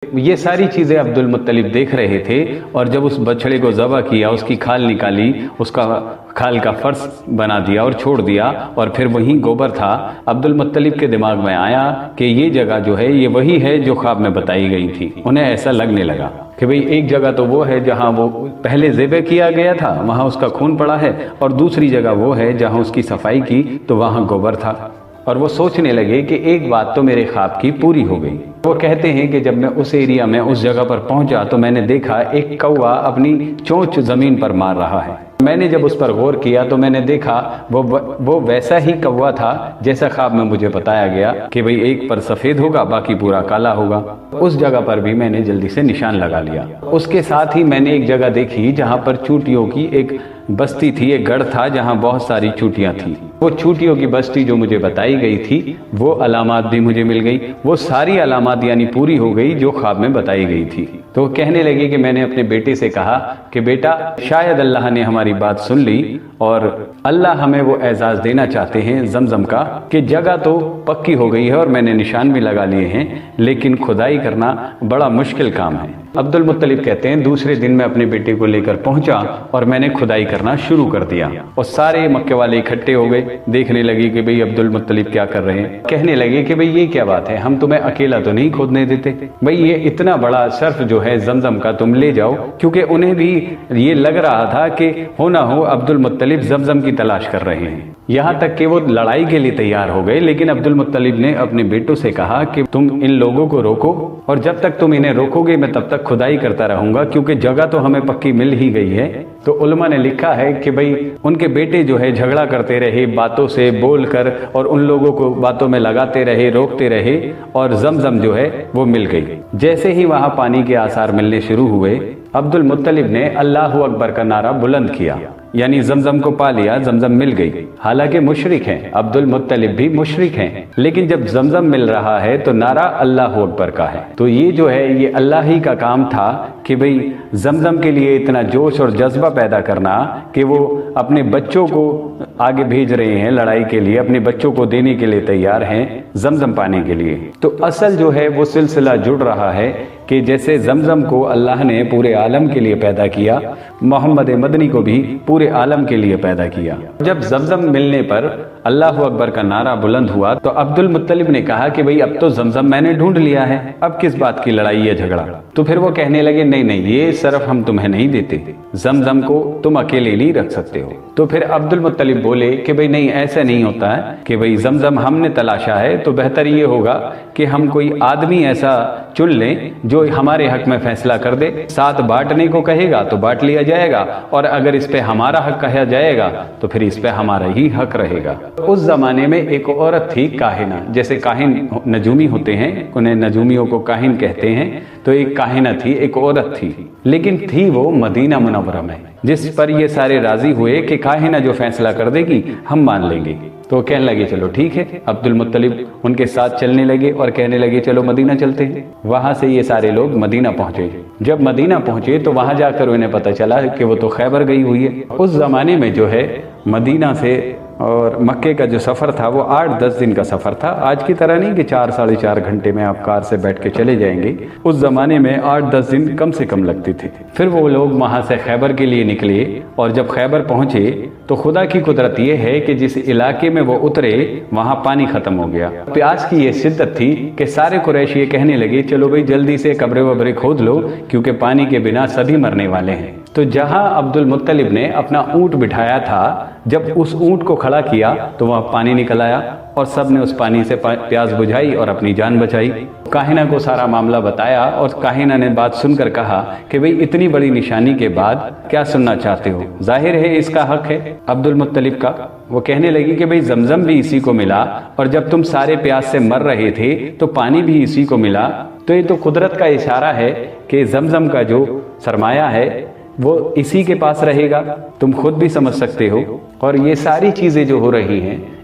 یہ ساری چیزیں عبد المطلب دیکھ رہے تھے، اور جب اس بچڑے کو ذبح کیا، اس کی کھال نکالی، اس کا کھال کا فرش بنا دیا اور چھوڑ دیا، اور پھر وہیں گوبر تھا، عبد المطلب کے دماغ میں آیا کہ یہ جگہ جو ہے یہ وہی ہے جو خواب میں بتائی گئی تھی۔ انہیں ایسا لگنے لگا کہ بھئی ایک جگہ تو وہ ہے جہاں وہ پہلے ذبح کیا گیا تھا، وہاں اس کا خون پڑا ہے، اور دوسری جگہ وہ ہے جہاں اس کی صفائی کی تو وہاں گوبر تھا۔ اور وہ سوچنے لگے کہ ایک بات تو میرے خواب کی پوری ہو گئی۔ وہ کہتے ہیں کہ جب میں اس ایریا میں اس جگہ پر پہنچا تو میں نے دیکھا ایک کوا اپنی چونچ زمین پر مار رہا ہے۔ میں نے جب اس پر غور کیا تو میں نے دیکھا وہ ویسا ہی کوا تھا جیسا خواب میں مجھے بتایا گیا کہ بھئی ایک پر سفید ہوگا باقی پورا کالا ہوگا۔ اس جگہ پر بھی میں نے جلدی سے نشان لگا لیا۔ اس کے ساتھ ہی میں نے ایک جگہ دیکھی جہاں پر چوٹیوں کی ایک بستی تھی، ایک گڑھ تھا جہاں بہت ساری چوٹیاں تھیں۔ وہ چوٹیوں کی بستی جو مجھے بتائی گئی تھی وہ علامات بھی مجھے مل گئی، وہ ساری علامات یعنی پوری ہو گئی جو خواب میں بتائی گئی تھی۔ تو وہ کہنے لگے کہ میں نے اپنے بیٹے سے کہا کہ بیٹا شاید اللہ نے ہماری بات سن لی اور اللہ ہمیں وہ اعزاز دینا چاہتے ہیں زمزم کا کہ جگہ تو پکی ہو گئی ہے اور میں نے نشان بھی لگا لیے ہیں، لیکن کھدائی کرنا بڑا مشکل کام ہے۔ عبد المطلب کہتے ہیں دوسرے دن میں اپنے بیٹے کو لے کر پہنچا اور میں نے کھدائی کرنا شروع کر دیا، اور سارے مکے والے اکٹھے ہو گئے، دیکھنے لگے کہ بھئی عبد المطلب کیا کر رہے ہیں۔ کہنے لگے کہ بھئی یہ کیا بات ہے، ہم تمہیں اکیلا تو نہیں کھودنے دیتے، بھئی یہ اتنا بڑا صرف جو ہے زمزم کا تم لے جاؤ، کیونکہ انہیں بھی یہ لگ رہا تھا کہ ہو نہ ہو عبد المطلب زمزم کی تلاش کر رہے ہیں۔ یہاں تک کہ وہ لڑائی کے لیے تیار ہو گئے، لیکن عبد المطلب نے اپنے بیٹوں سے کہا کہ تم ان لوگوں کو روکو، اور جب تک تم انہیں روکو گے میں تب تک کھدائی کرتا رہوں گا، کیونکہ جگہ تو ہمیں پکی مل ہی گئی ہے۔ تو علماء نے لکھا ہے کہ بھئی ان کے بیٹے جو ہے جھگڑا کرتے رہے باتوں سے بول کر، اور ان لوگوں کو باتوں میں لگاتے رہے، روکتے رہے، اور زمزم جو ہے وہ مل گئی۔ جیسے ہی وہاں پانی کے آثار ملنے شروع ہوئے، عبد المطلب نے اللہ اکبر کا نعرہ بلند کیا، یعنی زمزم کو پا لیا، زمزم مل گئی۔ حالانکہ مشرک ہیں، عبد المطلب بھی مشرک ہیں، لیکن جب زمزم مل رہا ہے تو نعرہ اللہ اکبر کا ہے۔ تو یہ جو ہے یہ اللہ ہی کا کام تھا کہ بھئی زمزم کے لیے اتنا جوش اور جذبہ پیدا کرنا کہ وہ اپنے بچوں کو آگے بھیج رہے ہیں لڑائی کے لیے، اپنے بچوں کو دینے کے لیے تیار ہیں زمزم پانے کے لیے۔ تو اصل جو ہے وہ سلسلہ جڑ رہا ہے کہ جیسے زمزم کو اللہ نے پورے عالم کے لیے پیدا کیا، محمد مدنی کو بھی پورے عالم کے لیے پیدا کیا۔ جب زمزم ملنے پر اللہ اکبر کا نعرہ بلند ہوا تو عبد المطلب نے کہا کہ بھئی اب تو زمزم میں نے ڈھونڈ لیا ہے، اب کس بات کی لڑائی یا جھگڑا۔ تو پھر وہ کہنے لگے نہیں نہیں، یہ صرف ہم تمہیں نہیں دیتے، زمزم کو تم اکیلے نہیں رکھ سکتے ہو۔ تو پھر عبد المطلب بولے کہ بھئی نہیں، ایسا نہیں ہوتا ہے کہ بھئی زمزم ہم نے تلاشا ہے، تو بہتر یہ ہوگا کہ ہم کوئی آدمی ایسا چن لیں جو ہمارے حق میں فیصلہ کر دے، ساتھ بانٹنے کو کہے گا تو بانٹ لیا جائے گا، اور اگر اس پہ ہمارا حق کہا جائے گا تو پھر اس پہ ہمارا ہی حق رہے گا۔ اس زمانے میں ایک عورت تھی کاہنہ، جیسے کاہن نجومی ہوتے ہیں، انہیں نجومیوں کو کاہن کہتے ہیں، تو ایک کاہنہ تھی، ایک عورت تھی، لیکن تھی وہ مدینہ منورہ میں، جس پر یہ سارے راضی ہوئے کہ کاہنہ جو فیصلہ کر دے گی ہم مان لیں گے۔ تو کہنے لگے چلو ٹھیک ہے، عبد المطلب ان کے ساتھ چلنے لگے اور کہنے لگے چلو مدینہ چلتے ہیں۔ وہاں سے یہ سارے لوگ مدینہ پہنچے۔ جب مدینہ پہنچے تو وہاں جا کر انہیں پتہ چلا کہ وہ تو خیبر گئی ہوئی ہے۔ اس زمانے میں جو ہے مدینہ سے اور مکے کا جو سفر تھا وہ 8-10 دن کا سفر تھا، آج کی طرح نہیں کہ 4-4.5 گھنٹے میں آپ کار سے بیٹھ کے چلے جائیں گے۔ اس زمانے میں 8-10 دن کم سے کم لگتے تھے۔ پھر وہ لوگ وہاں سے خیبر کے لیے نکلے، اور جب خیبر پہنچے تو خدا کی قدرت یہ ہے کہ جس علاقے میں وہ اترے وہاں پانی ختم ہو گیا۔ پیاس کی یہ شدت تھی کہ سارے قریش یہ کہنے لگے چلو بھئی جلدی سے قبریں وبریں کھود لو، کیونکہ پانی کے بنا سبھی مرنے والے ہیں۔ تو جہاں عبد المطلب نے اپنا اونٹ بٹھایا تھا، جب اس اونٹ کو کھڑا کیا تو وہاں پانی نکل آیا، اور سب نے اس پانی سے پیاس بجھائی اور اپنی جان بچائی۔ کاہنہ کو سارا معاملہ بتایا، اور کاہنہ نے بات سن کر کہا کہ بھئی اتنی بڑی نشانی کے بعد کیا سننا چاہتے ہو، ظاہر ہے اس کا حق ہے عبد المطلب کا۔ وہ کہنے لگی کہ بھئی زمزم بھی اسی کو ملا، اور جب تم سارے پیاس سے مر رہے تھے تو پانی بھی اسی کو ملا، تو یہ تو قدرت کا اشارہ ہے کہ زمزم کا جو سرمایہ ہے وہ اسی کے پاس رہے گا، تم خود بھی سمجھ سکتے ہو۔ اور یہ ساری چیزیں جو ہو رہی ہیں